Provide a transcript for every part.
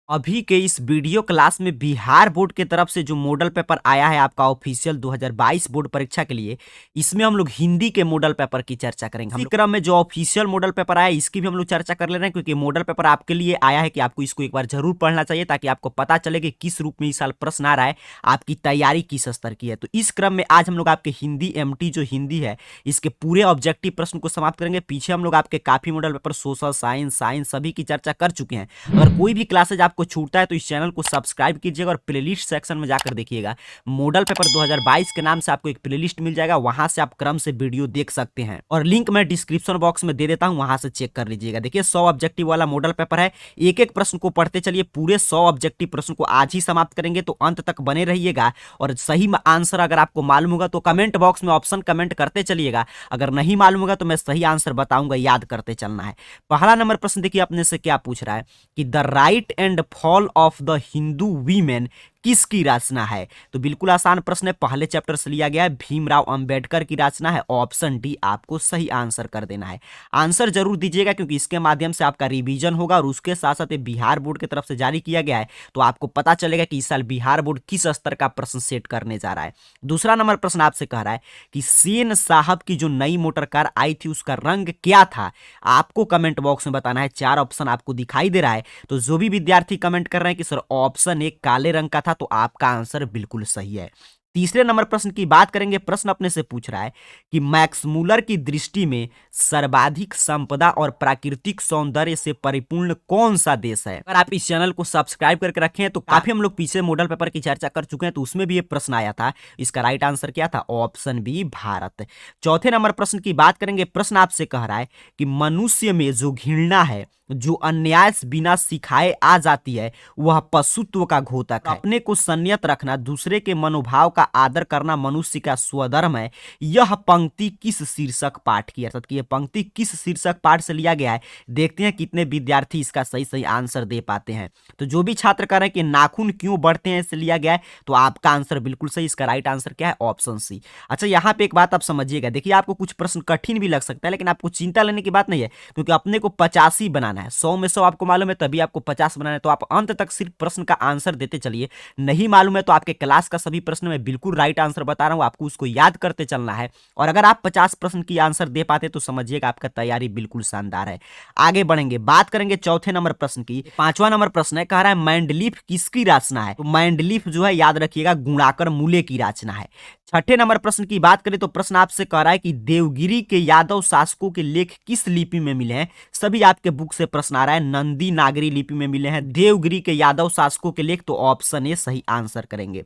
अभी के इस वीडियो क्लास में बिहार बोर्ड के तरफ से जो मॉडल पेपर आया है आपका ऑफिशियल 2022 बोर्ड परीक्षा के लिए, इसमें हम लोग हिंदी के मॉडल पेपर की चर्चा करेंगे। इसी क्रम में जो ऑफिशियल मॉडल पेपर आया है इसकी भी हम लोग चर्चा कर ले रहे हैं, क्योंकि मॉडल पेपर आपके लिए आया है कि आपको इसको एक बार जरूर पढ़ना चाहिए, ताकि आपको पता चले कि किस रूप में इस साल प्रश्न आ रहा है, आपकी तैयारी किस स्तर की है। तो इस क्रम में आज हम लोग आपके हिंदी एमटी जो हिंदी है इसके पूरे ऑब्जेक्टिव प्रश्न को समाप्त करेंगे। पीछे हम लोग आपके काफी मॉडल पेपर सोशल साइंस सभी की चर्चा कर चुके हैं। अगर कोई भी क्लासेज आपको छूटता है तो इस चैनल को सब्सक्राइब कीजिएगा और प्लेलिस्ट सेक्शन में जाकर देखिएगा। मॉडल पेपर 2022 के नाम से आपको एक प्लेलिस्ट मिल जाएगा, वहां से आप क्रम से वीडियो देख सकते हैं और लिंक मैं डिस्क्रिप्शन बॉक्स में दे देता हूं, वहां से चेक कर लीजिएगा। देखिए 100 ऑब्जेक्टिव वाला मॉडल पेपर है, एक एक प्रश्न को पढ़ते चलिए। पूरे 100 ऑब्जेक्टिव प्रश्न को आज ही समाप्त करेंगे, तो अंत तक बने रहिएगा। और सही आंसर अगर आपको मालूम होगा तो कमेंट बॉक्स में ऑप्शन कमेंट करते चलिएगा, अगर नहीं मालूम होगा तो मैं सही आंसर बताऊंगा, याद करते चलना है। पहला नंबर प्रश्न देखिए अपने से क्या पूछ रहा है कि the right and fall of the Hindu women किसकी रचना है। तो बिल्कुल आसान प्रश्न है, पहले चैप्टर से लिया गया है, भीमराव अंबेडकर की रचना है। ऑप्शन डी आपको सही आंसर कर देना है। आंसर जरूर दीजिएगा, क्योंकि इसके माध्यम से आपका रिवीजन होगा और उसके साथ साथ बिहार बोर्ड की तरफ से जारी किया गया है, तो आपको पता चलेगा कि इस साल बिहार बोर्ड किस स्तर का प्रश्न सेट करने जा रहा है। दूसरा नंबर प्रश्न आपसे कह रहा है कि सेन साहब की जो नई मोटर कार आई थी उसका रंग क्या था। आपको कमेंट बॉक्स में बताना है। 4 ऑप्शन आपको दिखाई दे रहा है, तो जो भी विद्यार्थी कमेंट कर रहे हैं कि सर ऑप्शन ए काले रंग का था, तो आपका आंसर बिल्कुल सही है। तीसरे नंबर प्रश्न की बात करेंगे। प्रश्न अपने से पूछ रहा है कि मैक्स मूलर की दृष्टि में सर्वाधिक संपदा और प्राकृतिक सौंदर्य से परिपूर्ण कौन सा देश है। अगर आप इस चैनल को सब्सक्राइब करके रखे हैं तो काफी हम लोग पीछे मॉडल पेपर की चर्चा कर चुके हैं, तो उसमें भी ये प्रश्न आया था। इसका राइट आंसर क्या था? Option B Bharat. चौथे नंबर प्रश्न की बात करेंगे। प्रश्न आपसे कह रहा है कि मनुष्य में जो घृणा है, जो अन्याय बिना सिखाए आ जाती है, वह पशुत्व का घोतक है। अपने को संयत रखना, दूसरे के मनोभाव का आदर करना मनुष्य का स्वधर्म है। यह पंक्ति किस शीर्षक पाठ की, अर्थात कि यह पंक्ति किस शीर्षक पाठ से लिया गया है। देखते हैं कितने विद्यार्थी इसका सही सही आंसर दे पाते हैं। तो जो भी छात्र कह रहे हैं कि नाखून क्यों बढ़ते हैं, इससे लिया गया है, तो आपका आंसर बिल्कुल सही। इसका राइट आंसर क्या है? Option C. अच्छा, यहाँ पे एक बात आप समझिएगा। देखिए आपको कुछ प्रश्न कठिन भी लग सकता है, लेकिन आपको चिंता लेने की बात नहीं है, क्योंकि अपने को 50 ही बनाना है। 100 में 100 आपको मालूम है, तभी आपको 50 बनाना है। तो आप अंत तक सिर्फ प्रश्न का आंसर देते चलिए। नहीं मालूम है तो आपके क्लास का सभी प्रश्न में बिल्कुल राइट आंसर बता रहा हूं, आपको उसको याद करते चलना है। और अगर आप 50 प्रश्न की आंसर दे पाते तो समझिएगा आपका तैयारी बिल्कुल शानदार है। आगे बढ़ेंगे, बात करेंगे चौथे नंबर प्रश्न की। पांचवा नंबर प्रश्न है, कह रहा है मैंडलीफ किसकी रचना है। तो मैंडलीफ जो है याद रखिएगा गुणाकर मूले की रचना है। छठे नंबर प्रश्न की बात करें तो प्रश्न आपसे कह रहा है कि देवगिरी के यादव शासकों के लेख किस लिपि में मिले हैं। सभी आपके बुक से प्रश्न आ रहा है, नंदी नागरी लिपि में मिले हैं देवगिरी के यादव शासकों के लेख, तो ऑप्शन ए सही आंसर करेंगे।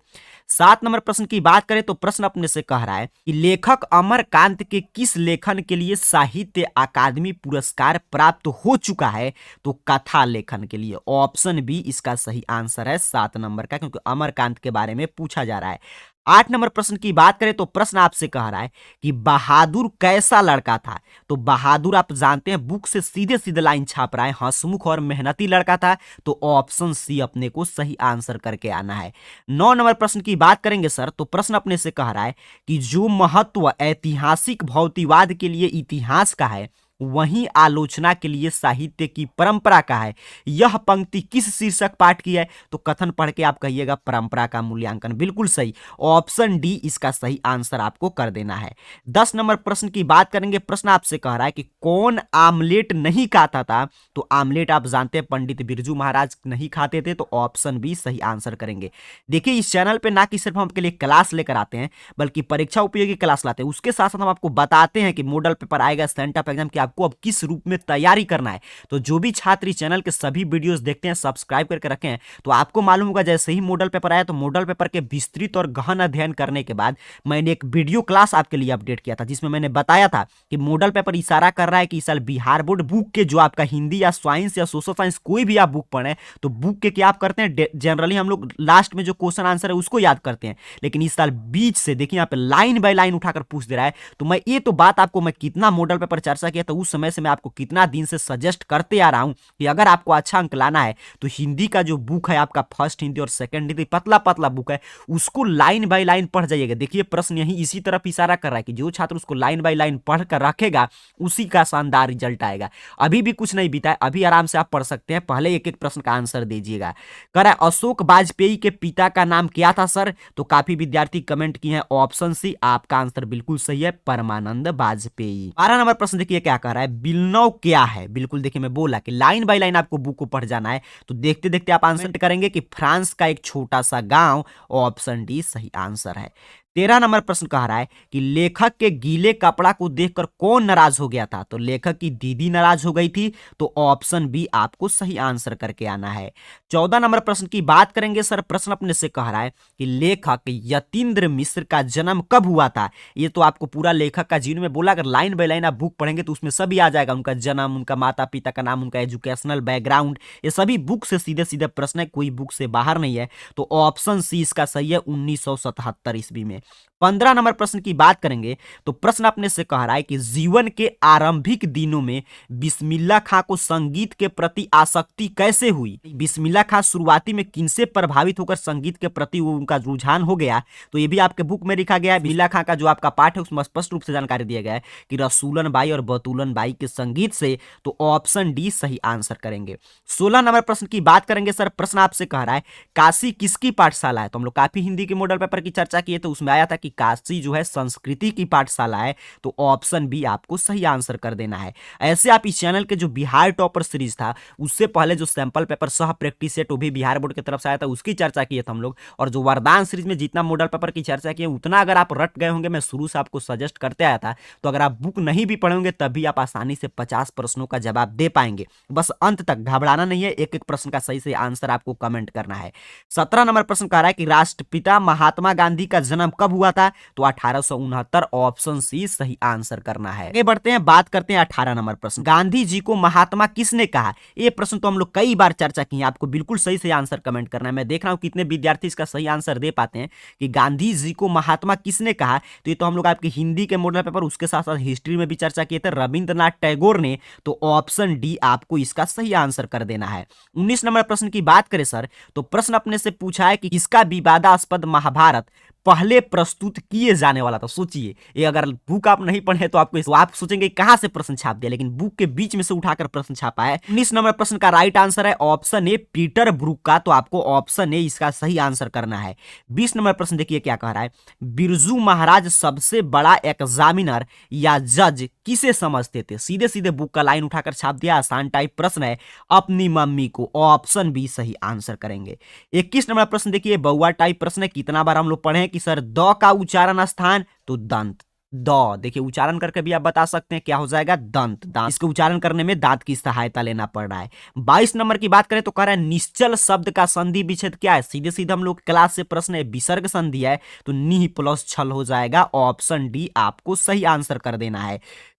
7 नंबर प्रश्न की बात करें तो प्रश्न अपने से कह रहा है कि लेखक अमरकांत के किस लेखन के लिए साहित्य अकादमी पुरस्कार प्राप्त हो चुका है। तो कथा लेखन के लिए। ऑप्शन बी इसका सही आंसर है 7 नंबर का, क्योंकि अमरकांत के बारे में पूछा जा रहा है। 8 नंबर प्रश्न की बात करें तो प्रश्न आपसे कह रहा है कि बहादुर कैसा लड़का था। तो बहादुर आप जानते हैं, बुक से सीधे सीधे लाइन छाप रहा है, हंसमुख और मेहनती लड़का था। तो ऑप्शन सी अपने को सही आंसर करके आना है। 9 नंबर प्रश्न की बात करेंगे सर, तो प्रश्न अपने से कह रहा है कि जो महत्व ऐतिहासिक भौतिकवाद के लिए इतिहास का है, वहीं आलोचना के लिए साहित्य की परंपरा का है। यह पंक्ति किस शीर्षक पाठ की है। तो कथन पढ़ के आप कहिएगा परंपरा का मूल्यांकन। बिल्कुल सही, ऑप्शन डी इसका सही आंसर आपको कर देना है। 10 नंबर प्रश्न की बात करेंगे। प्रश्न आपसे कह रहा है कि कौन आमलेट नहीं खाता था। तो आमलेट आप जानते हैं पंडित बिरजू महाराज नहीं खाते थे, तो ऑप्शन बी सही आंसर करेंगे। देखिए इस चैनल पे ना कि सिर्फ हम आपके लिए क्लास लेकर आते हैं, बल्कि परीक्षा उपयोगी क्लास लाते हैं। उसके साथ साथ हम आपको बताते हैं कि मॉडल पेपर आएगा, सेंटअप एग्जाम की आपको अब किस रूप में तैयारी करना है। तो जो भी छात्र इस चैनल के सभी वीडियोस देखते हैं, सब्सक्राइब करके रखें हैं, तो आपको मालूम होगा जैसे ही मॉडल पेपर आया तो मॉडल पेपर के विस्तृत और गहन अध्ययन करने के बाद मैंने एक वीडियो क्लास आपके लिए अपडेट किया था, जिसमें मैंने बताया था कि मॉडल पेपर इशारा कर रहा है कि इस साल बिहार बोर्ड बुक के जो आपका हिंदी या साइंस या सोशल साइंस कोई भी आप बुक पढ़े तो बुक के क्या आप करते हैं, जनरली हम लोग लास्ट में जो क्वेश्चन आंसर है उसको याद करते हैं, लेकिन इस साल बीच से देखिए यहाँ पे लाइन बाय लाइन उठाकर पूछ दे रहा है। तो मैं ये तो बात आपको मैं कितना मॉडल पेपर चर्चा किया था उस समय से मैं आपको कितना दिन से सजेस्ट करते आ रहा हूं कि अगर आपको अच्छा अंक लाना है तो हिंदी का जो बुक है आपका फर्स्ट हिंदी और सेकंड हिंदी पतला पतला बुक है, उसको लाइन बाय लाइन पढ़ जाइएगा। देखिए प्रश्न यही इसी तरफ इशारा कर रहा है कि जो छात्र उसको लाइन बाय लाइन पढ़ कर रखेगा उसी का शानदार रिजल्ट आएगा। अभी भी कुछ नहीं बीता है, अभी आराम से आप पढ़ सकते हैं, पहले एक एक प्रश्न का आंसर दीजिएगा। कह रहा है अशोक वाजपेयी के पिता का नाम क्या था सर? तो काफी विद्यार्थी कमेंट किए हैं ऑप्शन सी, आपका आंसर बिल्कुल सही है, परमानंद वाजपेयी। 12 नंबर प्रश्न देखिए क्या कह रहा है, बिलनौ क्या है? बिल्कुल देखिए मैं बोला कि लाइन बाय लाइन आपको बुक को पढ़ जाना है, तो देखते देखते आप आंसर करेंगे कि फ्रांस का एक छोटा सा गांव, ऑप्शन डी सही आंसर है। 13 नंबर प्रश्न कह रहा है कि लेखक के गीले कपड़ा को देखकर कौन नाराज हो गया था? तो लेखक की दीदी नाराज हो गई थी, तो ऑप्शन बी आपको सही आंसर करके आना है। 14 नंबर प्रश्न की बात करेंगे सर, प्रश्न अपने से कह रहा है कि लेखक यतीन्द्र मिश्र का जन्म कब हुआ था? ये तो आपको पूरा लेखक का जीवन में बोला, अगर लाइन बाय लाइन आप बुक पढ़ेंगे तो उसमें सभी आ जाएगा, उनका जन्म, उनका माता पिता का नाम, उनका एजुकेशनल बैकग्राउंड, ये सभी बुक से सीधे सीधे प्रश्न है, कोई बुक से बाहर नहीं है, तो ऑप्शन सी इसका सही है, 1977 ईस्वी में। 15 नंबर प्रश्न की बात करेंगे तो प्रश्न अपने से कह रहा है कि जीवन के आरंभिक दिनों में बिस्मिल्लाह खां को संगीत के प्रति आसक्ति कैसे हुई? बिस्मिल्लाह खां शुरुआती में किनसे प्रभावित होकर संगीत के प्रति उनका रुझान हो गया? तो ये भी आपके बुक में लिखा गया है। बिस्मिल्लाह खां का जो आपका पाठ है उसमें स्पष्ट रूप से जानकारी दिया गया है कि रसूलन बाई और बतूलन बाई के संगीत से, तो ऑप्शन डी सही आंसर करेंगे। 16 नंबर प्रश्न की बात करेंगे सर, प्रश्न आपसे कह रहा है काशी किसकी पाठशाला है? तो हम लोग काफी हिंदी के मॉडल पेपर की चर्चा किए, तो उसमें आया था कि काशी जो है संस्कृति की पाठशाला है, तो ऑप्शन बी आपको सही आंसर कर देना है। ऐसे आप इस चैनल के जो बिहार टॉपर सीरीज था उससे पहले जो सैंपल पेपर सह प्रैक्टिस सेट वो भी बिहार बोर्ड की तरफ से आया था, उसकी चर्चा किए थे हम लोग, और जो वरदान सीरीज में जितना मॉडल पेपर की चर्चा की उतना अगर आप रट गए होंगे, मैं शुरू से आपको सजेस्ट करते आया था, तो अगर आप बुक नहीं भी पढ़ेंगे तभी आप आसानी से 50 प्रश्नों का जवाब दे पाएंगे। बस अंत तक घबराना नहीं है, एक एक प्रश्न का सही से आंसर आपको कमेंट करना है। 17 नंबर प्रश्न कह रहा है कि राष्ट्रपिता महात्मा गांधी का जन्म कब हुआ था? तो 1869, ऑप्शन सी सही आंसर करना है। आगे बढ़ते हैं, बात करते हैं 18 नंबर प्रश्न, गांधी जी को महात्मा किसने कहा? ये प्रश्न तो हम लोग कई बार चर्चा की है, आपको बिल्कुल सही से आंसर कमेंट करना है। मैं देख रहा हूं कितने विद्यार्थी इसका सही आंसर दे पाते हैं कि गांधी जी को महात्मा किसने कहा। तो ये तो हम लोग आपके हिंदी के मॉडल पेपर उसके साथ साथ हिस्ट्री में भी चर्चा किए थे, रविंद्रनाथ टैगोर ने, तो ऑप्शन डी आपको इसका सही आंसर कर देना है। 19 नंबर प्रश्न की बात करें सर, तो प्रश्न अपने से पूछा है कि इसका विवादास्पद महाभारत पहले प्रस्तुत किए जाने वाला था। सोचिए, ये अगर बुक आप नहीं पढ़े तो आप सोचेंगे कहां से प्रश्न छाप दिया, लेकिन बुक के बीच में से उठाकर प्रश्न छापा है। 19 नंबर प्रश्न का राइट आंसर है ऑप्शन ए पीटर ब्रूक का, तो आपको ऑप्शन ए इसका सही आंसर करना है। 20 नंबर प्रश्न देखिए क्या कह रहा है, बिरजू महाराज सबसे बड़ा एग्जामिनर या जज किसे समझते थे? सीधे सीधे बुक का लाइन उठाकर छाप दिया, आसान टाइप प्रश्न है, अपनी मम्मी को, ऑप्शन बी सही आंसर करेंगे। 21 नंबर प्रश्न देखिए बउआ टाइप प्रश्न है, कितना बार हम लोग पढ़े कि सर द का उच्चारण स्थान, तो दंत, द देखिए उच्चारण करके भी आप बता सकते हैं क्या हो जाएगा, दंत, दांत। इसको उच्चारण करने में दांत की सहायता लेना पड़ रहा है। 22 नंबर की बात करें तो कह रहा है निश्चल शब्द का संधि विच्छेद क्या है? सीधे सीधे हम लोग क्लास से प्रश्न है, विसर्ग संधि है, तो नी प्लस छल हो जाएगा, ऑप्शन डी आपको सही आंसर कर देना है।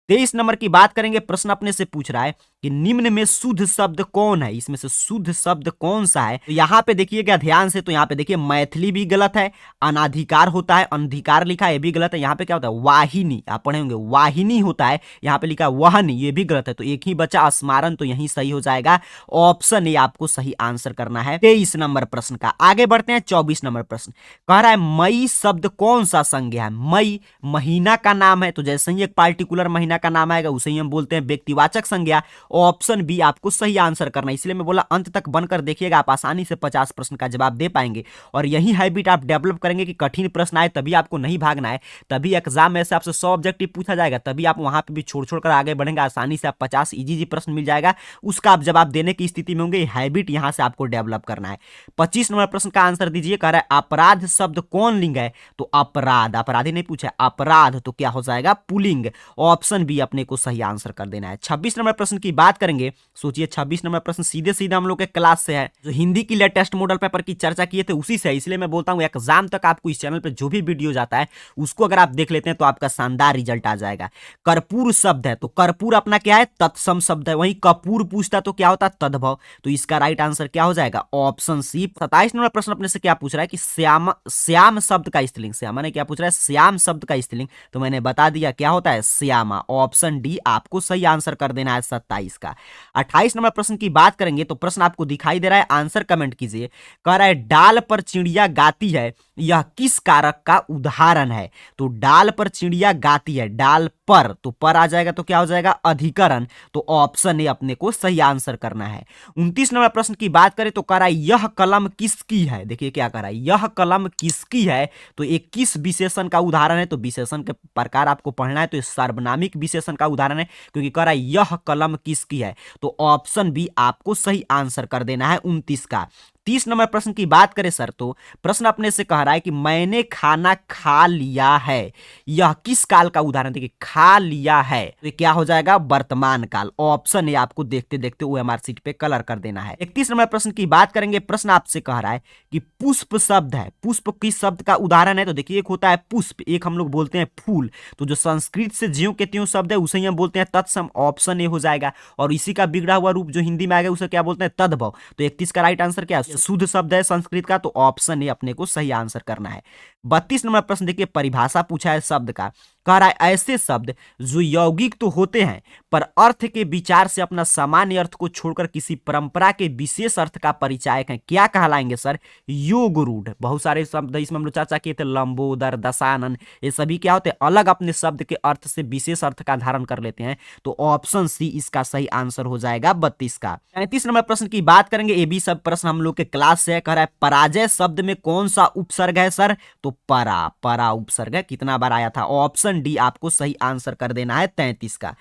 23 नंबर की बात करेंगे, प्रश्न अपने से पूछ रहा है कि निम्न में शुद्ध शब्द कौन है? इसमें से शुद्ध शब्द कौन सा है? तो यहाँ पे देखिएगा ध्यान से, तो यहाँ पे देखिए मैथिली भी गलत है, अनाधिकार होता है, अनधिकार लिखा है ये भी गलत है, यहाँ पे क्या होता है वाहिनी, आप पढ़े होंगे वाहिनी होता है, यहाँ पे लिखा है वहनी, ये भी गलत है, तो एक ही बचा स्मारण, तो यही सही हो जाएगा, ऑप्शन ए आपको सही आंसर करना है 23 नंबर प्रश्न का। आगे बढ़ते हैं 24 नंबर प्रश्न, कह रहा है मई शब्द कौन सा संज्ञा है? मई महीना का नाम है, तो जैसे ही एक पार्टिकुलर महीना का नाम आएगा उसे ही हम बोलते हैं व्यक्तिवाचक संज्ञा, ऑप्शन बी आपको सही आंसर करना है। इसलिए मैं बोला अंत तक बनकर देखिएगा, आप आसानी से 50 प्रश्न का जवाब दे पाएंगे, और यही हैबिट आप डेवलप करेंगे कि कठिन प्रश्न आए तभी आपको नहीं भागना है, तभी एग्जाम में से आपसे 100 ऑब्जेक्टिव पूछा जाएगा, तभी आप वहां पे भी छोड़ छोड़ कर आगे बढ़ेंगे, आसानी से आप 50 इजी प्रश्न मिल जाएगा, उसका आप जवाब देने की स्थिति में होंगे। हैबिट यहां से आपको डेवलप करना है। 25 नंबर प्रश्न का आंसर दीजिए, कह रहा है अपराध शब्द कौन लिंग है? तो अपराध, अपराधी नहीं पूछा, अपराध तो क्या हो जाएगा पुलिंग, ऑप्शन बी अपने को सही आंसर कर देना है। 26 नंबर प्रश्न की बात करेंगे, सोचिए 26 नंबर प्रश्न सीधे सीधे हम लोग के क्लास से है, जो हिंदी की लेटेस्ट मॉडल पेपर की चर्चा किए थे उसी से, इसलिए मैं बोलता हूं एग्जाम तक आपको इस चैनल पे जो भी वीडियो जाता है उसको अगर आप देख लेते हैं तो आपका शानदार रिजल्ट आ जाएगा। कर्पूर शब्द है, तो कर्पूर अपना क्या है, तत्सम शब्द है, वहीं कपूर पूछता तो क्या होता तद्भव, तो इसका राइट आंसर क्या हो जाएगा, ऑप्शन सी। 27 नंबर प्रश्न अपने से क्या पूछ रहा है कि श्याम शब्द का स्त्रीलिंग, श्यामा ने क्या पूछ रहा है, श्याम शब्द का स्त्रीलिंग, तो मैंने बता दिया क्या होता है श्यामा, ऑप्शन डी आपको सही आंसर कर देना है 27 का। 28 नंबर प्रश्न की बात करेंगे तो प्रश्न आपको दिखाई दे रहा है, आंसर कमेंट कीजिए। कह रहा है डाल पर चिड़िया गाती है, यह किस कारक का उदाहरण है? तो डाल पर चिड़िया गाती है, डाल पर, तो पर आ जाएगा तो क्या हो जाएगा? अधिकरण। तो ऑप्शन ए अपने को सही आंसर करना है। 29 नंबर प्रश्न की बात करें तो कह रहा है यह कलम किसकी है? देखिए क्या कह रहा है, यह कलम किसकी है, तो एक किस विशेषण का उदाहरण है? तो विशेषण के प्रकार आपको पढ़ना है, तो ये सार्वनामिक विशेषण का उदाहरण है, क्योंकि कह रहा है यह कलम किसकी है। तो ऑप्शन बी आपको सही आंसर कर देना है 29 का। 30 नंबर प्रश्न की बात करें सर तो प्रश्न अपने से कह रहा है कि मैंने खाना खा लिया है, यह किस काल का उदाहरण? देखिए खा लिया है, तो ये क्या हो जाएगा? वर्तमान काल। ऑप्शन ए आपको देखते देखते ओएमआर शीट पे कलर कर देना है। 31 नंबर प्रश्न की बात करेंगे, प्रश्न आपसे कह रहा है कि पुष्प शब्द है, पुष्प किस शब्द का उदाहरण है? तो देखिए एक होता है पुष्प, एक हम लोग बोलते हैं फूल, तो जो संस्कृत से ज्यों के त्यों शब्द है उसे ही हम बोलते हैं तत्सम। ऑप्शन ए हो जाएगा। और इसी का बिगड़ा हुआ रूप जो हिंदी में आएगा उसे क्या बोलते हैं? तद्भव। तो 31 का राइट आंसर क्या है? शुद्ध शब्द है संस्कृत का, तो ऑप्शन ए अपने को सही आंसर करना है। 32 नंबर प्रश्न देखिए, परिभाषा पूछा है शब्द का। कह रहा है ऐसे शब्द जो यौगिक तो होते हैं पर अर्थ के विचार से अपना सामान्य अर्थ को छोड़कर किसी परंपरा के विशेष अर्थ का परिचायक है, क्या कहलाएंगे सर? योग रूढ़। बहुत सारे शब्द इसमें हम लोग चर्चा किए थे, लंबोदर, दशानन, ये सभी क्या होते हैं? अलग अपने शब्द के अर्थ से विशेष अर्थ का धारण कर लेते हैं। तो ऑप्शन सी इसका सही आंसर हो जाएगा 32 का। 33 नंबर प्रश्न की बात करेंगे, ये भी सब प्रश्न हम लोग के क्लास से है। कह रहा है पराजय शब्द में कौन सा उपसर्ग है सर? तो परा, परा उपसर्ग है, कितना बार आया था? ऑप्शन डी आपको सही आंसर कर देना है 33 का।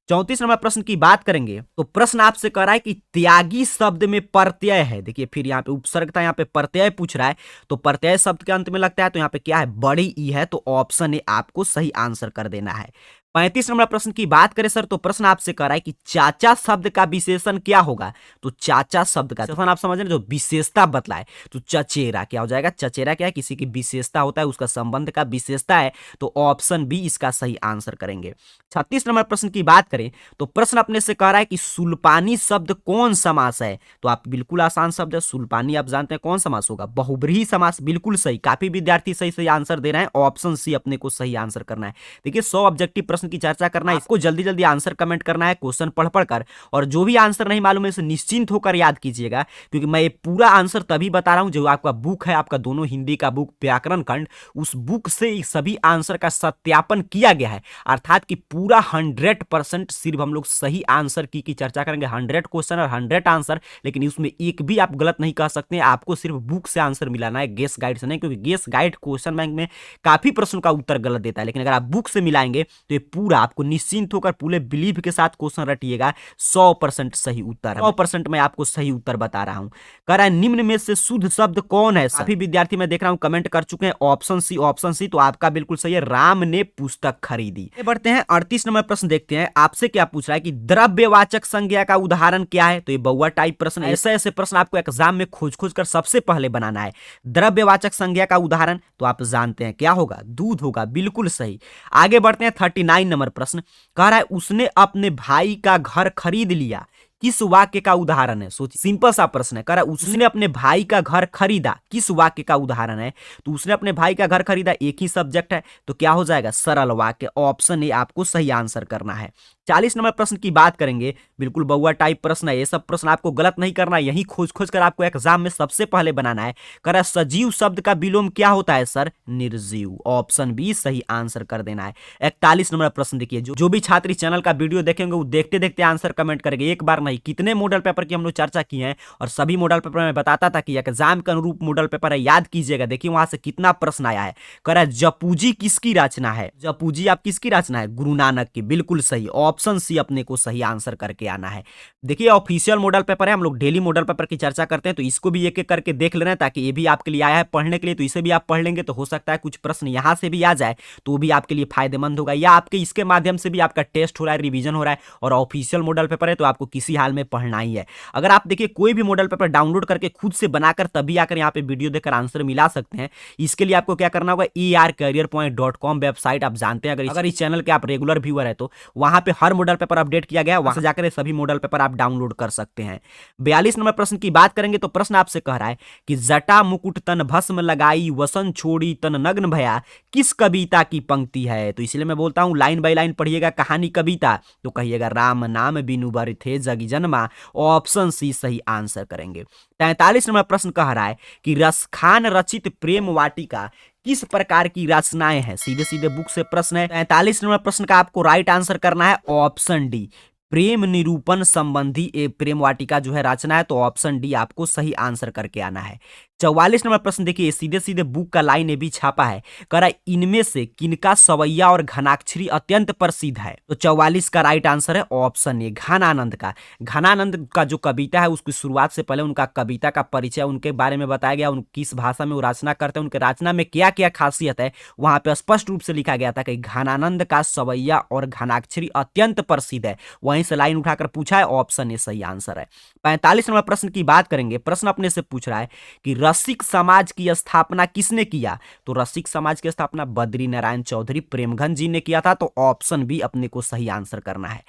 34 नंबर प्रश्न की बात करेंगे तो प्रश्न आपसे कह रहा है कि त्यागी शब्द में प्रत्यय है। देखिए फिर यहाँ पे उपसर्ग था, यहाँ पे प्रत्यय पूछ रहा है, तो प्रत्यय शब्द के अंत में लगता है, तो यहाँ पे क्या है? बड़ी ई है, तो ऑप्शन ए आपको सही आंसर कर देना है। 35 नंबर प्रश्न की बात करें सर तो प्रश्न आपसे कह रहा है कि चाचा शब्द का विशेषण क्या होगा? तो चाचा शब्द का विशेषण आप समझ रहे हैं, जो विशेषता बतलाए, तो चचेरा क्या हो जाएगा? चचेरा क्या है? किसी की विशेषता होता है, उसका संबंध का विशेषता है, तो ऑप्शन बी इसका सही आंसर करेंगे। 36 नंबर प्रश्न की बात करें तो प्रश्न अपने से कह रहा है कि सुल्पानी शब्द कौन समास है? तो आप बिल्कुल आसान शब्द है सुल्पानी, आप जानते हैं कौन समास होगा? बहुब्रीहि समास। बिल्कुल सही, काफी विद्यार्थी सही सही आंसर दे रहे हैं, ऑप्शन सी अपने को सही आंसर करना है। देखिए 100 ऑब्जेक्टिव प्रश्न की चर्चा करना है, इसको जल्दी जल्दी आंसर कमेंट करना है, क्वेश्चन पढ़ पढ़ कर, और जो भी आंसर नहीं मालूम है इसे निश्चिंत होकर याद कीजिएगा, क्योंकि मैं ये पूरा आंसर तभी बता रहा हूं जो आपका बुक है, आपका दोनों हिंदी का बुक व्याकरण खंड, उस बुक से सभी आंसर का सत्यापन किया गया है, अर्थात कि पूरा 100% सिर्फ हम लोग सही आंसर की चर्चा करेंगे। 100 क्वेश्चन और 100 आंसर, लेकिन उसमें एक भी आप गलत नहीं कह सकते हैं, आपको सिर्फ बुक से आंसर मिलाना है, गेस गाइड से नहीं, क्योंकि गेस गाइड क्वेश्चन बैंक में काफी प्रश्नों का उत्तर गलत देता है, लेकिन अगर आप बुक से मिलाएंगे तो ये पूरा आपको निश्चिंत होकर पूरे बिलीव के साथ क्वेश्चन रटिएगा, 100% सही उत्तर है, 100% मैं आपको सही उत्तर बता रहा हूं। कह रहा है निम्न में से शुद्ध शब्द कौन है? सभी विद्यार्थी मैं देख रहा हूं कमेंट कर चुके हैं ऑप्शन सी, ऑप्शन सी, तो आपका बिल्कुल सही है, राम ने पुस्तक खरीदी। बढ़ते हैं 38 नंबर प्रश्न देखते हैं, आपसे क्या पूछ रहा है कि द्रव्यवाचक संज्ञा का उदाहरण क्या है? तो ये बउआ टाइप प्रश्न, ऐसे ऐसे प्रश्न आपको एग्जाम में खोज खोज कर सबसे पहले बनाना है। द्रव्यवाचक संज्ञा का उदाहरण तो आप जानते हैं क्या होगा? दूध होगा, बिल्कुल सही। आगे बढ़ते हैं 39 नंबर प्रश्न, कह रहा है उसने अपने भाई का घर खरीद लिया, किस वाक्य का उदाहरण है? सोचिए, सिंपल सा प्रश्न है। कह रहा है उसने अपने भाई का घर खरीदा, किस वाक्य का उदाहरण है? तो उसने अपने भाई का घर खरीदा, एक ही सब्जेक्ट है, तो क्या हो जाएगा? सरल वाक्य। ऑप्शन ए आपको सही आंसर करना है। 40 नंबर प्रश्न की बात करेंगे, बिल्कुल बउआ टाइप प्रश्न है, ये सब प्रश्न आपको गलत नहीं करना है, यही खोज खोज कर आपको एग्जाम में सबसे पहले बनाना है। कह रहा है सजीव शब्द का विलोम क्या होता है सर? निर्जीव। ऑप्शन बी सही आंसर कर देना है। 41 नंबर प्रश्न देखिए, जो भी छात्र इस चैनल का वीडियो देखेंगे वो देखते देखते आंसर कमेंट करेंगे, एक बार नहीं, कितने मॉडल पेपर की हम लोग चर्चा की है, और सभी मॉडल पेपर में बताता था कि एग्जाम के अनुरूप मॉडल पेपर है, याद कीजिएगा। देखिए वहां से कितना प्रश्न आया है। कह रहा है जपूजी किसकी रचना है? जपूजी आप किसकी रचना है? गुरु नानक की, बिल्कुल सही। ऑप्शन सी अपने को सही आंसर करके आना है। देखिए ऑफिशियल मॉडल पेपर है, हम लोग डेली मॉडल पेपर की चर्चा करते हैं, तो इसको भी एक एक करके देख लेना है, ताकि ये भी आपके लिए आया है पढ़ने के लिए, तो इसे भी आप पढ़ लेंगे तो हो सकता है कुछ प्रश्न यहां से भी आ जाए, तो वो भी आपके लिए फायदेमंद होगा, या आपके इसके माध्यम से भी आपका टेस्ट हो रहा है, रिवीजन हो रहा है, और ऑफिशियल मॉडल पेपर है तो आपको किसी हाल में पढ़ना ही है। अगर आप देखिए कोई भी मॉडल पेपर डाउनलोड करके खुद से बनाकर तभी आकर यहाँ पे वीडियो देखकर आंसर मिला सकते हैं। इसके लिए आपको क्या करना होगा, ercareerpoint.com वेबसाइट आप जानते हैं, अगर इस चैनल के आप रेगुलर व्यूअर है तो वहां पे हर मॉडल पेपर अपडेट किया गया है, वहां से जाकर सभी मॉडल पेपर आप डाउनलोड कर सकते हैं। 42 नंबर प्रश्न की बात करेंगे तो प्रश्न आपसे कह रहा है कि जटा मुकुट तन भस्म लगाई वसन छोड़ी तन नग्न भया किस कविता की पंक्ति है। तो इसलिए मैं बोलता हूं लाइन बाय लाइन पढ़िएगा, कहानी कविता तो कहिएगा राम नाम बिनु बर थे जगी जन्मा, ऑप्शन सी सही आंसर करेंगे। 43 नंबर प्रश्न कह रहा है कि रसखान रचित प्रेम वाटिका किस प्रकार की रचनाएं हैं। सीधे सीधे बुक से प्रश्न है। 43 नंबर प्रश्न का आपको राइट आंसर करना है ऑप्शन डी, प्रेम निरूपण संबंधी प्रेम वाटिका जो है रचना है, तो ऑप्शन डी आपको सही आंसर करके आना है। 44 नंबर प्रश्न देखिए, सीधे सीधे बुक का लाइन ये भी छापा है, कह रहा है इनमें से किनका सवैया और घनाक्षरी अत्यंत प्रसिद्ध है। तो 44 का राइट आंसर है ऑप्शन ए, घनानंद का। घनानंद का जो कविता है उसकी शुरुआत से पहले उनका कविता का परिचय, उनके बारे में बताया गया, उन किस भाषा में वो रचना करते हैं, उनके रचना में क्या क्या खासियत है, वहां पे स्पष्ट रूप से लिखा गया था कि घनानंद का सवैया और घनाक्षरी अत्यंत प्रसिद्ध है। वहीं से लाइन उठाकर पूछा है, ऑप्शन ए सही आंसर है। 45 नंबर प्रश्न की बात करेंगे। प्रश्न अपने से पूछ रहा है कि रसिक समाज की स्थापना किसने किया। तो रसिक समाज की स्थापना बद्री नारायण चौधरी प्रेमगंज जी ने किया था। तो ऑप्शन बी अपने को सही आंसर करना है।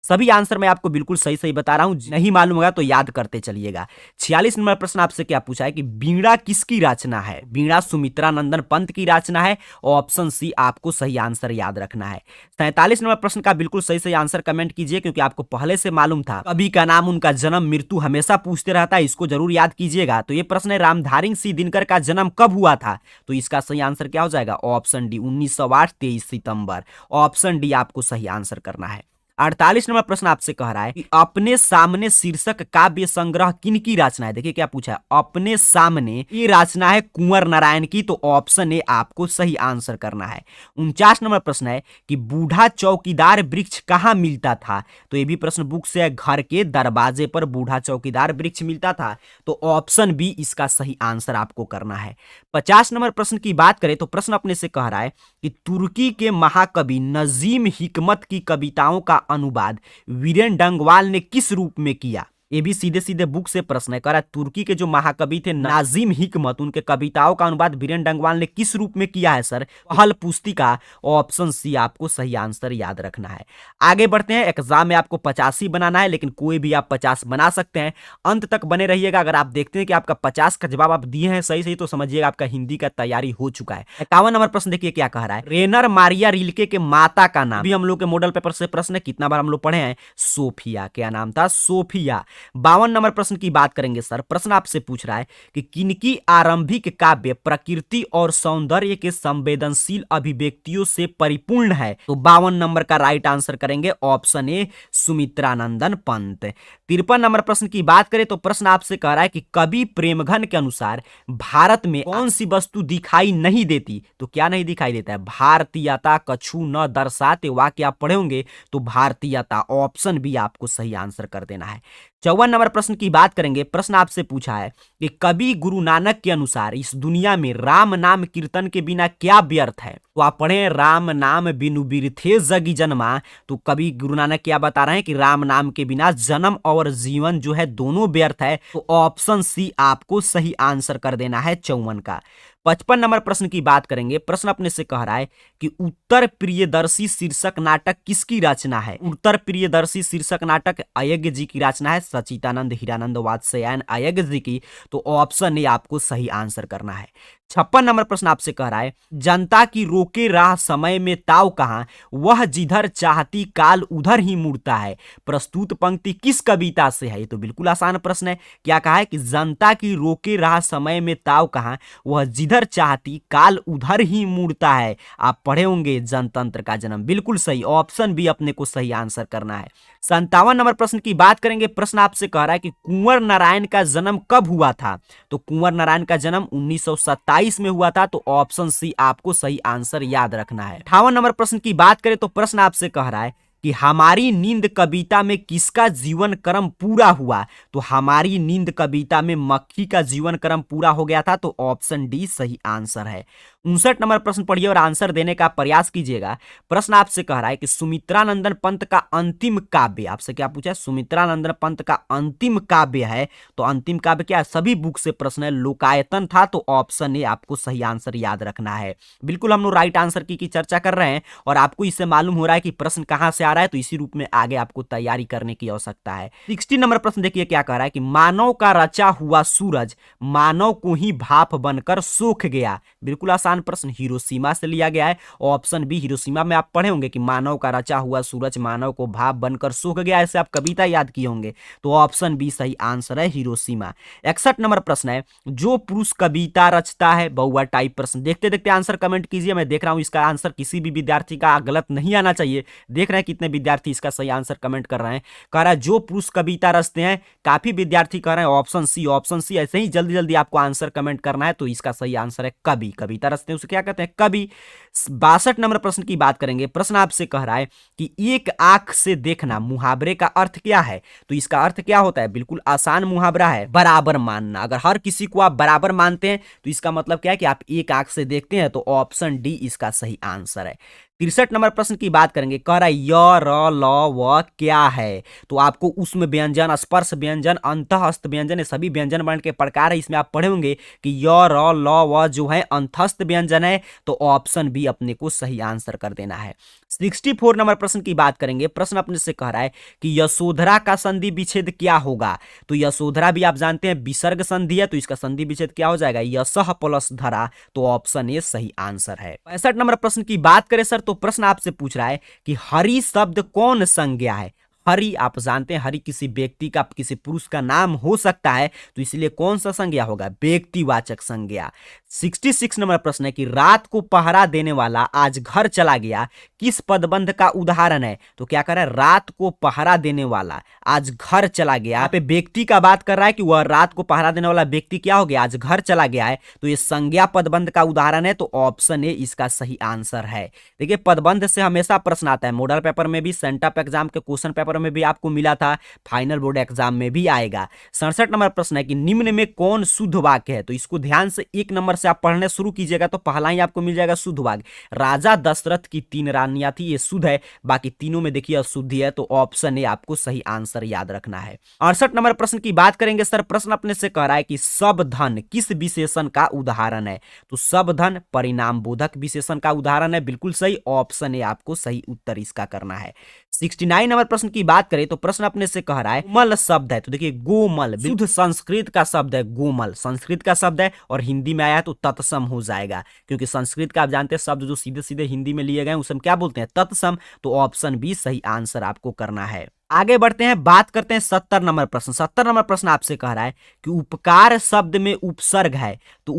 सभी आंसर मैं आपको बिल्कुल सही सही बता रहा हूं, नहीं मालूम होगा तो याद करते चलिएगा। 46 नंबर प्रश्न आपसे क्या पूछा है कि बीड़ा किसकी रचना है। बीड़ा सुमित्रा नंदन पंत की रचना है, ऑप्शन सी आपको सही आंसर याद रखना है। 47 नंबर प्रश्न का बिल्कुल सही सही आंसर कमेंट कीजिए, क्योंकि आपको पहले से मालूम था। कवि का नाम, उनका जन्म, मृत्यु हमेशा पूछते रहता है, इसको जरूर याद कीजिएगा। तो ये प्रश्न है रामधारी सिंह दिनकर का जन्म कब हुआ था। तो इसका सही आंसर क्या हो जाएगा, ऑप्शन डी 1908 23 सितंबर। ऑप्शन डी आपको सही आंसर करना है। 48 नंबर प्रश्न आपसे कह रहा है कि अपने सामने शीर्षक काव्य संग्रह किनकी रचना है। देखिए क्या पूछा है, अपने सामने ये रचना है कुंवर नारायण की। तो ऑप्शन ए आपको सही आंसर करना है। 49 नंबर प्रश्न है कि बूढ़ा चौकीदार वृक्ष कहाँ मिलता था। तो ये भी प्रश्न बुक से है, घर के दरवाजे पर बूढ़ा चौकीदार वृक्ष मिलता था। तो ऑप्शन बी इसका सही आंसर आपको करना है। 50 नंबर प्रश्न की बात करें तो प्रश्न अपने से कह रहा है कि तुर्की के महाकवि नजीम हिकमत की कविताओं का अनुवाद वीरेन डंगवाल ने किस रूप में किया। ये भी सीधे सीधे बुक से प्रश्न है, कह रहा है तुर्की के जो महाकवि थे नाजिम हिकमत, उनके कविताओं का अनुवाद वीरेन डंगवाल ने किस रूप में किया है सर। पहल पुस्तिका, ऑप्शन सी आपको सही आंसर याद रखना है। आगे बढ़ते हैं। एग्जाम में आपको 85 बनाना है, लेकिन कोई भी आप 50 बना सकते हैं। अंत तक बने रहिएगा। अगर आप देखते हैं कि आपका 50 का जवाब आप दिए हैं सही सही, तो समझिएगा आपका हिंदी का तैयारी हो चुका है। 51 नंबर प्रश्न देखिए क्या कह रहा है, रेनर मारिया रिल्के के माता का नाम। भी हम लोग के मॉडल पेपर से प्रश्न है, कितना बार हम लोग पढ़े हैं, सोफिया। क्या नाम था, सोफिया। 52 नंबर प्रश्न की बात करेंगे सर। प्रश्न आपसे पूछ रहा है कि किनकी आरंभिक काव्य प्रकृति और सौंदर्य के संवेदनशील अभिव्यक्तियों से परिपूर्ण है। तो 52 नंबर का राइट आंसर करेंगे option A, Sumitranandan Pant. 53 number प्रश्न की बात करें तो प्रश्न आपसे कह रहा है कि कवि प्रेमघन के अनुसार भारत में कौन सी वस्तु दिखाई नहीं देती। तो क्या नहीं दिखाई देता है, भारतीयता कछु न दर्शाते। वाक्य आप पढ़े होंगे तो भारतीयता। ऑप्शन बी आपको सही आंसर कर देना है। 54 नंबर प्रश्न की बात करेंगे। प्रश्न आपसे पूछा है कि कवि गुरु नानक के अनुसार इस दुनिया में राम नाम कीर्तन के बिना क्या व्यर्थ है। तो आप पढ़े राम नाम बिनु बिरथे जगी जन्मा। तो कवि गुरु नानक क्या बता रहे हैं कि राम नाम के बिना जन्म और जीवन जो है दोनों व्यर्थ है। तो ऑप्शन सी आपको सही आंसर कर देना है 54 का। 55 नंबर प्रश्न की बात करेंगे। प्रश्न अपने से कह रहा है कि उत्तर प्रियदर्शी शीर्षक नाटक किसकी रचना है। उत्तर प्रियदर्शी शीर्षक नाटक अय्यर जी की रचना है, सचिदानंद हीरानंद वात्स्यायन अय्यर जी की। तो ऑप्शन ए आपको सही आंसर करना है। 56 नंबर प्रश्न आपसे कह रहा है, जनता की रोके राह समय में ताव कहां, वह जिधर चाहती काल उधर ही मुड़ता है। प्रस्तुत पंक्ति किस कविता से है। ये तो बिल्कुल आसान प्रश्न है। क्या कहा है कि जनता की रोके राह समय में ताव कहां, वह जिधर चाहती काल उधर ही मुड़ता है। आप पढ़े होंगे जनतंत्र का जन्म। बिल्कुल सही, ऑप्शन बी अपने को सही आंसर करना है। 57 नंबर प्रश्न की बात करेंगे। प्रश्न आपसे कह रहा है कि कुंवर नारायण का जन्म कब हुआ था। तो कुंवर नारायण का जन्म 1927 में हुआ था। तो ऑप्शन सी आपको सही आंसर याद रखना है। 58 नंबर प्रश्न की बात करें तो प्रश्न आपसे कह रहा है कि हमारी नींद कविता में किसका जीवन क्रम पूरा हुआ, तो हमारी नींद कविता में मक्खी का जीवन क्रम पूरा हो गया था, तो ऑप्शन डी सही आंसर है। 59 नंबर प्रश्न पढ़िए और आंसर देने का प्रयास कीजिएगा। प्रश्न आपसे कह रहा है कि सुमित्रानंदन पंत का अंतिम काव्य, आपसे क्या पूछा है, सुमित्रानंदन पंत का अंतिम काव्य है, तो अंतिम काव्य क्या है, सभी बुक से प्रश्न है, लोकायतन था, तो ऑप्शन ए आपको सही आंसर याद रखना है। बिल्कुल हम लोग राइट आंसर की चर्चा कर रहे हैं और आपको इससे मालूम हो रहा है कि प्रश्न कहां से आ रहा है, तो इसी रूप में आगे आपको तैयारी करने की आवश्यकता है। 60 नंबर प्रश्न देखिए क्या कह रहा है कि मानव का रचा हुआ सूरज मानव को ही भाप बनकर सूख गया। बिल्कुल आसान प्रश्न, हिरोशिमा से लिया गया है। ऑप्शन बी, हिरोशिमा में आप पढ़े होंगे कि मानव का रचा हुआ सूरज मानव को भाप बनकर सूख गया, ऐसे आप कविता याद किए होंगे, तो ऑप्शन बी सही आंसर है, हिरोशिमा। 61 नंबर प्रश्न है, जो पुरुष कविता रचता है, बहुआ टाइप प्रश्न। देखते देखते आंसर कमेंट कीजिए, मैं देख रहा हूं इसका आंसर किसी भी विद्यार्थी का गलत नहीं आना चाहिए। देख रहे हैं कितने विद्यार्थी इसका सही आंसर कमेंट कर रहे हैं। कह रहा है जो पुरुष कविता रचते हैं, काफी विद्यार्थी कह रहे हैं ऑप्शन सी, ऑप्शन सी। ऐसे ही जल्दी जल्दी आपको आंसर कमेंट करना है, तो इसका सही आंसर है कवि। कविता रचते हैं उसे क्या कहते हैं, कवि। 62 नंबर प्रश्न की बात करेंगे। प्रश्न आपसे कह रहा है कि एक आंख से देखना, मुहावरे का अर्थ क्या है, तो इसका अर्थ क्या होता है, बिल्कुल आसान मुहावरा है, बराबर मानना। अगर हर किसी को आप बराबर मानते हैं तो इसका मतलब क्या है कि आप एक आंख से देखते हैं, तो ऑप्शन डी इसका सही आंसर है। 63 नंबर प्रश्न की बात करेंगे। कह रहा है य, र, ल, व क्या है, तो आपको उष्म व्यंजन, स्पर्श व्यंजन, अंतःस्थ व्यंजन, ये सभी व्यंजन वर्ण के प्रकार है। इसमें आप पढ़े होंगे कि य, र, ल, व जो है अंतःस्थ व्यंजन है, तो ऑप्शन बी अपने को सही आंसर कर देना है। 64 नंबर प्रश्न की बात करेंगे। प्रश्न अपने से कह रहा है कि यशोधरा का संधि विच्छेद क्या होगा, तो यशोधरा भी आप जानते हैं विसर्ग संधि है, तो इसका संधि विच्छेद क्या हो जाएगा, यशः प्लस धरा, तो ऑप्शन ए सही आंसर है। 65 नंबर प्रश्न की बात करें सर, तो प्रश्न आपसे पूछ रहा है कि हरि शब्द कौन संज्ञा है। हरि आप जानते हैं हरि किसी व्यक्ति का, किसी पुरुष का नाम हो सकता है, तो इसलिए कौन सा संज्ञा होगा, व्यक्तिवाचक संज्ञा। 66 नंबर प्रश्न है कि रात को पहरा देने वाला आज घर चला गया, किस पदबंध का उदाहरण है, तो क्या कर रहा है, रात को पहरा देने वाला आज घर चला गया। यहाँ पे व्यक्ति का बात कर रहा है कि वह रात को पहरा देने वाला व्यक्ति क्या हो गया, आज घर चला गया है, तो ये संज्ञा पदबंध का उदाहरण है, तो ऑप्शन ए इसका सही आंसर है। देखिए पदबंध से हमेशा प्रश्न आता है, मॉडल पेपर में भी, सेंटअप एग्जाम के क्वेश्चन पेपर में भी आपको मिला था, फाइनल बोर्ड एग्जाम में भी आएगा। 67 नंबर प्रश्न है कि निम्न में कौन शुद्ध वाक्य है, तो इसको ध्यान से 1 नंबर से आप पढ़ने शुरू कीजिएगा, तो पहला ही आपको मिल जाएगा शुद्ध वाक्य। राजा दशरथ की 3 रानियां थी, ये शुद्ध है, बाकी तीनों में देखिए अशुद्ध है, तो ऑप्शन ए आपको सही आंसर याद रखना है। 68 नंबर प्रश्न की बात करेंगे सर। प्रश्न अपने से कह रहा है कि सब धन किस विशेषण का उदाहरण है, तो सब धन परिणाम बोधक विशेषण का उदाहरण है, बिल्कुल सही, ऑप्शन ए आपको सही उत्तर इसका करना है। 69 नंबर प्रश्न की बात करें तो प्रश्न अपने से कह रहा है गोमल शब्द है, तो देखिए गोमल शुद्ध संस्कृत का शब्द है, गोमल संस्कृत का शब्द है और हिंदी में आया तो तत्सम हो जाएगा, क्योंकि संस्कृत का आप जानते हैं शब्द जो सीधे सीधे हिंदी में लिए गए उसे हम क्या बोलते हैं, तत्सम, तो ऑप्शन बी सही आंसर आपको करना है। आगे बढ़ते हैं, बात करते हैं 70 नंबर प्रश्न। 70 नंबर प्रश्न आपसे कह रहा है कि उपकार शब्द में उपसर्ग है, तो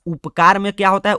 उपकार में क्या होता है,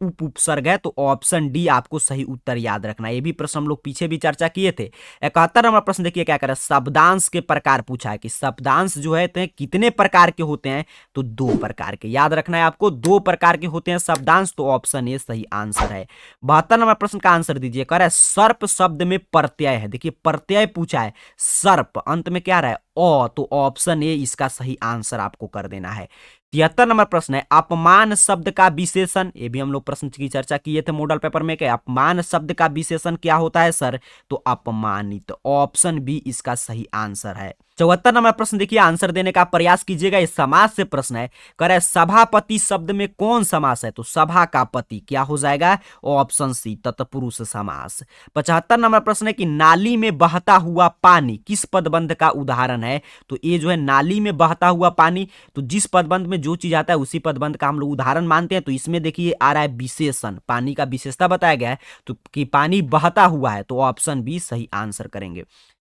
उपसर्ग है, तो ऑप्शन डी आपको सही उत्तर याद रखना है। ये भी प्रश्न हम लोग पीछे भी चर्चा किए थे। 71 नंबर प्रश्न देखिए क्या कर रहा है, शब्दांश के प्रकार पूछा है कि शब्दांश जो है तो कितने प्रकार के होते हैं, तो 2 प्रकार के, याद रखना है आपको, 2 प्रकार के होते हैं शब्दांश, तो ऑप्शन ए सही आंसर है। 72 नंबर प्रश्न का आंसर दीजिए। कह रहा है सर्प शब्द में प्रत्यय है, देखिए प्रत्यय पूछा है, सर्प अंत में क्या रहा है, ओ, तो ऑप्शन ए इसका सही आंसर आपको कर देना है। 73 नंबर प्रश्न है अपमान शब्द का विशेषण, ये भी हम लोग प्रश्न की चर्चा किए थे मॉडल पेपर में, क्या अपमान शब्द का विशेषण क्या होता है सर, तो अपमानित, ऑप्शन बी इसका सही आंसर है। 74 नंबर प्रश्न देखिए, आंसर देने का प्रयास कीजिएगा, ये समास से प्रश्न है। कह रहा है सभापति शब्द में कौन समास है, तो सभा का पति क्या हो जाएगा, ऑप्शन सी तत्पुरुष समास। 75 नंबर प्रश्न है कि नाली में बहता हुआ पानी किस पदबंध का उदाहरण है, तो ये जो है नाली में बहता हुआ पानी, तो जिस पदबंध में जो चीज आता है उसी पदबंध का हम लोग उदाहरण मानते हैं, तो इसमें देखिए आ रहा है विशेषण, पानी का विशेषता बताया गया है, तो कि पानी बहता हुआ है, तो ऑप्शन बी सही आंसर करेंगे।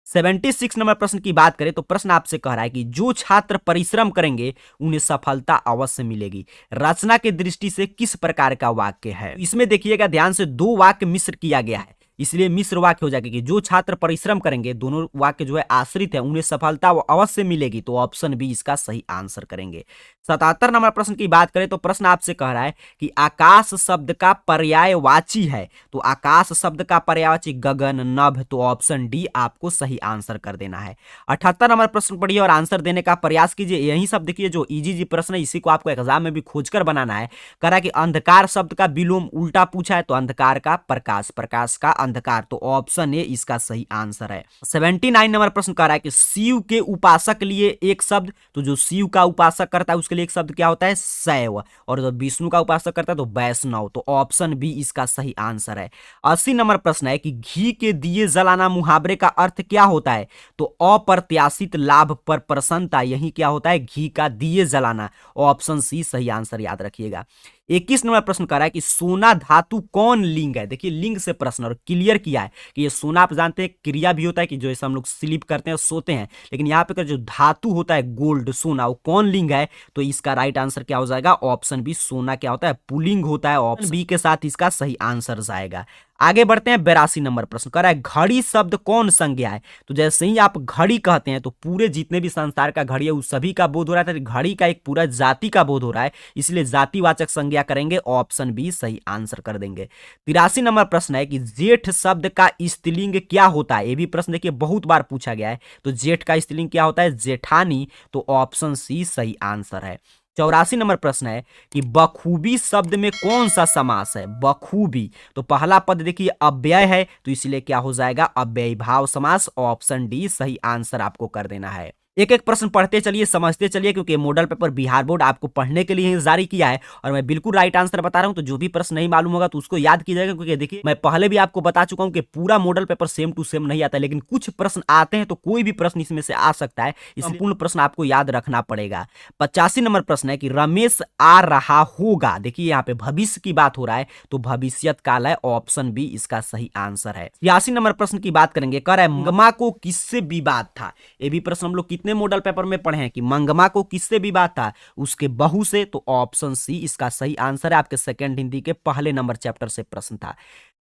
76 नंबर प्रश्न की बात करें तो प्रश्न आपसे कह रहा है कि जो छात्र परिश्रम करेंगे उन्हें सफलता अवश्य मिलेगी, रचना के दृष्टि से किस प्रकार का वाक्य है, इसमें देखिएगा ध्यान से 2 वाक्य मिश्र किया गया है, इसलिए मिश्र वाक्य हो जाएगा कि जो छात्र परिश्रम करेंगे, दोनों वाक्य जो है आश्रित है, उन्हें सफलता अवश्य मिलेगी, तो ऑप्शन बी इसका सही आंसर करेंगे। 77 नंबर प्रश्न की बात करें तो प्रश्न आपसे कह रहा है कि आकाश शब्द का पर्यायवाची है, तो आकाश शब्द का पर्यायवाची गगन, नभ, तो ऑप्शन डी आपको सही आंसर कर देना है। 78 नंबर प्रश्न पढ़िए और आंसर देने का प्रयास कीजिए। यही शब्द देखिए जो इजी प्रश्न है, इसी को आपको एग्जाम में भी खोजकर बनाना है। कह रहा है कि अंधकार शब्द का विलोम उल्टा पूछा है, तो अंधकार का प्रकाश, प्रकाश का अंधकार, तो ऑप्शन ए इसका सही आंसर है। 79 नंबर प्रश्न कह रहा है कि शिव के उपासक लिए एक शब्द, तो जो शिव का उपासक करता है उसके लिए एक शब्द क्या होता है, शैव, और जब विष्णु का उपासक करता है तो वैष्णव, तो ऑप्शन बी इसका सही आंसर है। 80 नंबर प्रश्न है कि घी के दिए जलाना मुहावरे का अर्थ क्या होता है, तो अप्रत्याशित लाभ पर प्रसन्नता, यही क्या होता है, घी का दिए जलाना, ऑप्शन सी सही आंसर याद रखिएगा। 21 नंबर प्रश्न कर रहा है कि सोना धातु कौन लिंग है। देखिए लिंग से प्रश्न और क्लियर किया है कि ये सोना आप जानते हैं क्रिया भी होता है कि जो ऐसा हम लोग स्लीप करते हैं सोते हैं, लेकिन यहाँ पे जो धातु होता है गोल्ड सोना, वो कौन लिंग है, तो इसका राइट आंसर क्या हो जाएगा, ऑप्शन बी सोना क्या होता है, पुलिंग होता है, ऑप्शन बी के साथ इसका सही आंसर जाएगा। आगे बढ़ते हैं 82 नंबर प्रश्न कर रहा है घड़ी शब्द कौन संज्ञा है, तो जैसे ही आप घड़ी कहते हैं तो पूरे जितने भी संसार का घड़ी है उस सभी का बोध हो रहा है, तो घड़ी का एक पूरा जाति का बोध हो रहा है, इसलिए जातिवाचक संज्ञा करेंगे, ऑप्शन बी सही आंसर कर देंगे। 83 नंबर प्रश्न है कि जेठ शब्द का स्त्रीलिंग क्या होता है, ये भी प्रश्न देखिए बहुत बार पूछा गया है, तो जेठ का स्त्रीलिंग क्या होता है, जेठानी, तो ऑप्शन सी सही आंसर है। 84 नंबर प्रश्न है कि बखूबी शब्द में कौन सा समास है, बखूबी, तो पहला पद देखिए अव्यय है, तो इसलिए क्या हो जाएगा, अव्ययी भाव समास, ऑप्शन डी सही आंसर आपको कर देना है। एक एक प्रश्न पढ़ते चलिए, समझते चलिए, क्योंकि मॉडल पेपर बिहार बोर्ड आपको पढ़ने के लिए ही जारी किया है और मैं बिल्कुल राइट आंसर बता रहा हूं, तो जो भी प्रश्न नहीं मालूम होगा तो उसको याद कीजिएगा, क्योंकि देखिए मैं पहले भी आपको बता चुका हूं कि पूरा model paper same to same नहीं आता, लेकिन कुछ प्रश्न आते हैं तो कोई भी प्रश्न इसमें से आ सकता है, इसलिए संपूर्ण प्रश्न आपको याद रखना पड़ेगा। 85 नंबर प्रश्न है कि रमेश आ रहा होगा, देखिए यहाँ पे भविष्य की बात हो रहा है, तो भविष्यत काल है, ऑप्शन बी इसका सही आंसर है। 86 नंबर प्रश्न की बात करेंगे, कह रहा है मंगमा को किससे विवाद था, ये भी प्रश्न हम लोग कितने मॉडल पेपर में पढ़े हैं कि मंगमा को किससे विवाद था, उसके बहू से, तो ऑप्शन सी इसका सही आंसर है, आपके सेकंड हिंदी के पहले नंबर चैप्टर से प्रश्न था।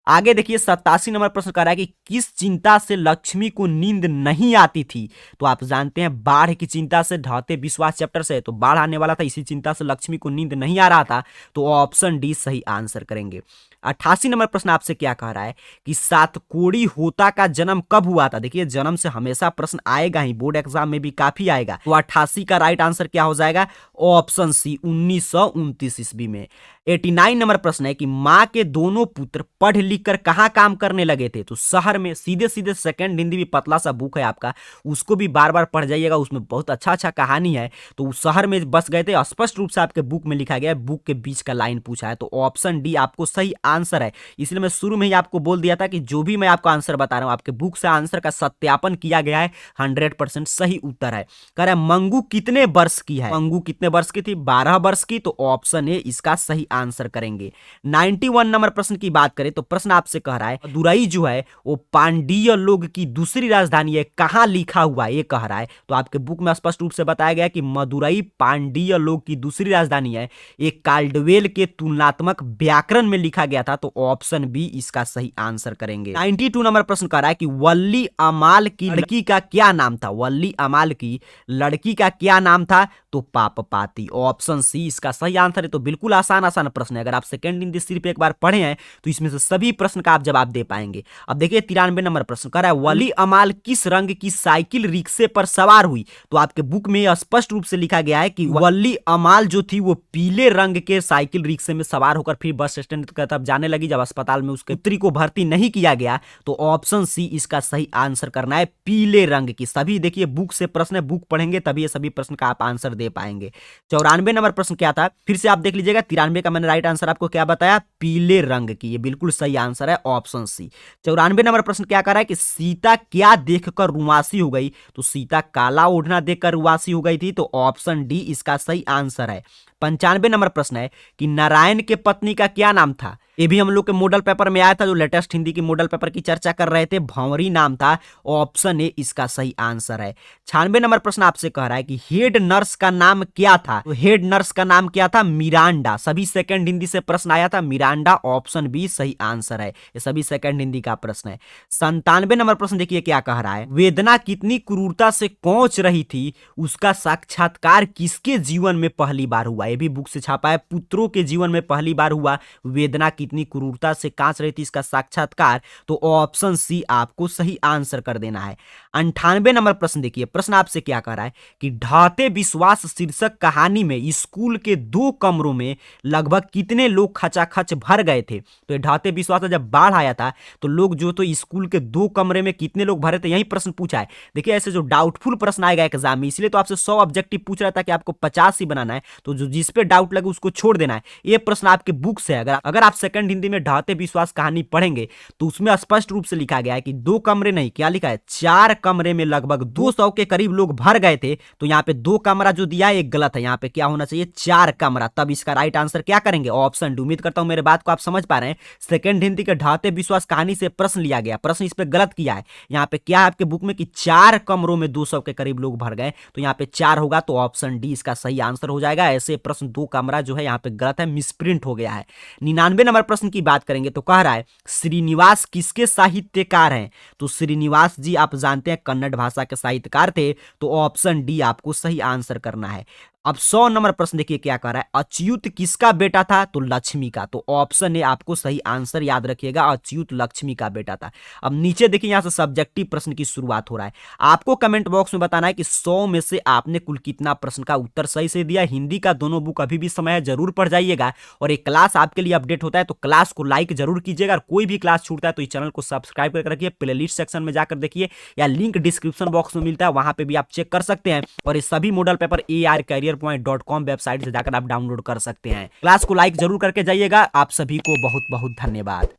आगे देखिए 87 नंबर प्रश्न कर रहा है कि किस चिंता से लक्ष्मी को नींद नहीं आती थी, तो आप जानते हैं बाढ़ की चिंता से, ढहते विश्वास चैप्टर से, तो बाढ़ आने वाला था, इसी चिंता से लक्ष्मी को नींद नहीं आ रहा था, तो ऑप्शन डी सही आंसर करेंगे। 88 नंबर प्रश्न आपसे क्या कह रहा है कि सातकोड़ी होता का जन्म कब हुआ था, देखिए जन्म से हमेशा प्रश्न आएगा ही, बोर्ड एग्जाम में भी काफी आएगा, तो 88 का राइट आंसर क्या हो जाएगा, ऑप्शन सी 1929 ईस्वी में। 89 नंबर प्रश्न है कि माँ के दोनों पुत्र पढ़ लिख कर कहाँ काम करने लगे थे, तो शहर में, सीधे सीधे सेकंड हिंदी भी पतला सा बुक है आपका, उसको भी बार बार पढ़ जाइएगा, उसमें बहुत अच्छा अच्छा कहानी है, तो उस शहर में बस गए थे, स्पष्ट रूप से आपके बुक में लिखा गया है, बुक के बीच का लाइन पूछा है, तो ऑप्शन डी आपको सही आंसर है। इसलिए मैं शुरू में ही आपको बोल दिया था कि जो भी मैं आपको आंसर बता रहा हूं आपके बुक से आंसर का सत्यापन किया गया है, 100% सही उत्तर है। कह रहा है मंगू कितने वर्ष की है, मंगू कितने वर्ष की थी, 12 वर्ष की, तो ऑप्शन ए इसका सही आंसर करेंगे। 91 नंबर प्रश्न की बात करें तो प्रश्न आपसे कह रहा है मदुरई जो है वो पांडीय लोग की दूसरी राजधानी है, कहां लिखा हुआ है ये कह रहा है, तो आपके बुक में स्पष्ट रूप से बताया गया कि मदुरई पांडीय लोग की दूसरी राजधानी है, एक काल्डवेल के तुलनात्मक व्याकरण में लिखा गया था, तो ऑप्शन बी इसका सही आंसर करेंगे। 92 नंबर प्रश्न कह रहा है कि वल्ली अमाल की लड़की का क्या नाम था, वल्ली अमाल की लड़की का क्या नाम था, तो पापपाती, ऑप्शन सी इसका सही आंसर है। तो बिल्कुल आसान आसान प्रश्न है, अगर आप सेकंड हिंदी सिर्फ एक बार पढ़े हैं तो इसमें से सभी प्रश्न का आप जवाब दे पाएंगे। अब देखिए 93 नंबर प्रश्न कह रहा है वली अमाल किस रंग की साइकिल रिक्शे पर सवार हुई, तो आपके बुक में स्पष्ट रूप से लिखा गया है कि वली अमाल जो थी वो पीले रंग के साइकिल रिक्शे में सवार होकर फिर बस स्टैंड की तरफ जाने लगी, जब अस्पताल में उसके पुत्री को भर्ती नहीं किया गया, तो ऑप्शन सी इसका सही आंसर करना है, पीले रंग की। सभी देखिए बुक से प्रश्न है, बुक पढ़ेंगे तभी ये सभी प्रश्न का आप आंसर दे पाएंगे। 94 नंबर प्रश्न क्या था, फिर से आप देख लीजिएगा, 93 का मैंने राइट आंसर आपको क्या बताया, पीले रंग की, ये बिल्कुल सही आंसर है, ऑप्शन सी। 94 नंबर प्रश्न क्या कर रहा है कि सीता क्या देखकर रुआसी हो गई, तो सीता काला ओढ़ना देखकर रुआसी हो गई थी, तो ऑप्शन डी इसका सही आंसर है। 95 नंबर प्रश्न है कि नारायण के पत्नी का क्या नाम था। ये भी हम लोग के मॉडल पेपर में आया था, जो लेटेस्ट हिंदी की मॉडल पेपर की चर्चा कर रहे थे। भंवरी नाम था। ऑप्शन ए इसका सही आंसर है। 96 नंबर प्रश्न आपसे कह रहा है कि हेड नर्स का नाम क्या था। तो हेड नर्स का नाम क्या था? मिरांडा। सभी सेकंड हिंदी से प्रश्न आया था, मिरांडा। ऑप्शन बी सही आंसर है। ये सभी सेकंड हिंदी का प्रश्न है। 97 नंबर प्रश्न देखिए क्या कह रहा है। वेदना कितनी क्रूरता से कोंच रही थी, उसका साक्षात्कार किसके जीवन में पहली बार हुआ। ये भी बुक से छापा है। पुत्रों के जीवन में पहली बार हुआ। वेदना कितनी क्रूरता से कांच रही थी, इसका साक्षात्कार। तो ऑप्शन सी आपको सही आंसर कर देना है। 98 नंबर प्रश्न देखिए, प्रश्न आपसे क्या कह रहा है कि ढाते विश्वास शीर्षक कहानी में स्कूल के 2 कमरों में लगभग कितने लोग खचाखच भर गए थे। तो ये ढाते विश्वास जब बाढ़ आया था तो लोग जो तो स्कूल के 2 कमरे में कितने लोग भरे थे, यही प्रश्न पूछा है। देखिए ऐसे जो डाउटफुल प्रश्न आएगा एग्जाम में, इसलिए तो आपसे 100 ऑब्जेक्टिव पूछ रहा था कि आपको 50 ही बनाना है। तो जो जिस पे डाउट लगे उसको छोड़ देना है। ये प्रश्न आपके बुक से है। अगर आप सेकंड हिंदी में ढाते विश्वास कहानी पढ़ेंगे तो उसमें स्पष्ट रूप से लिखा गया है कि 2 कमरे नहीं, क्या लिखा है, 4 कमरे में लगभग 200 के करीब लोग भर गए थे। तो यहाँ पे 2 कमरा जो दिया है एक गलत है। यहाँ पे क्या होना चाहिए, 4 कमरा। तब इसका राइट आंसर क्या करेंगे, ऑप्शन डी। उम्मीद करता हूं मेरे बात को आप समझ पा रहे हैं। सेकंड हिंदी के ढाते विश्वास कहानी से प्रश्न लिया गया, प्रश्न इस पे गलत किया है। यहाँ पे क्या है आपके बुक में कि 4 कमरों में 200 के करीब लोग भर गए। तो यहाँ पे 4 होगा, तो ऑप्शन डी इसका सही आंसर हो जाएगा। ऐसे प्रश्न 2 कमरा जो है यहाँ पे गलत है, मिसप्रिंट हो गया है। 99 नंबर प्रश्न की बात करेंगे तो कह रहा है श्रीनिवास किसके साहित्यकार हैं। तो श्रीनिवास जी आप जानते हैं कन्नड़ भाषा के साहित्यकार थे। तो ऑप्शन डी आपको सही आंसर करना है। अब 100 नंबर प्रश्न देखिए क्या कह रहा है, अच्युत किसका बेटा था। तो लक्ष्मी का। तो ऑप्शन ए आपको सही आंसर याद रखिएगा, अच्युत लक्ष्मी का बेटा था। अब नीचे देखिए यहां से सब्जेक्टिव प्रश्न की शुरुआत हो रहा है। आपको कमेंट बॉक्स में बताना है कि 100 में से आपने कुल कितना प्रश्न का उत्तर सही से दिया। हिंदी का दोनों बुक अभी भी समय है, जरूर पढ़ जाइएगा। और एक क्लास आपके लिए अपडेट होता है तो क्लास को लाइक जरूर कीजिएगा। और कोई भी क्लास छूटता है तो इस चैनल को सब्सक्राइब करके रखिए, प्लेलिस्ट सेक्शन में जाकर देखिए, या लिंक डिस्क्रिप्शन बॉक्स में मिलता है, वहां पे भी आप चेक कर सकते हैं। और ये सभी मॉडल पेपर ARcareerPoint.com वेबसाइट से जाकर आप डाउनलोड कर सकते हैं। क्लास को लाइक जरूर करके जाइएगा। आप सभी को बहुत बहुत धन्यवाद।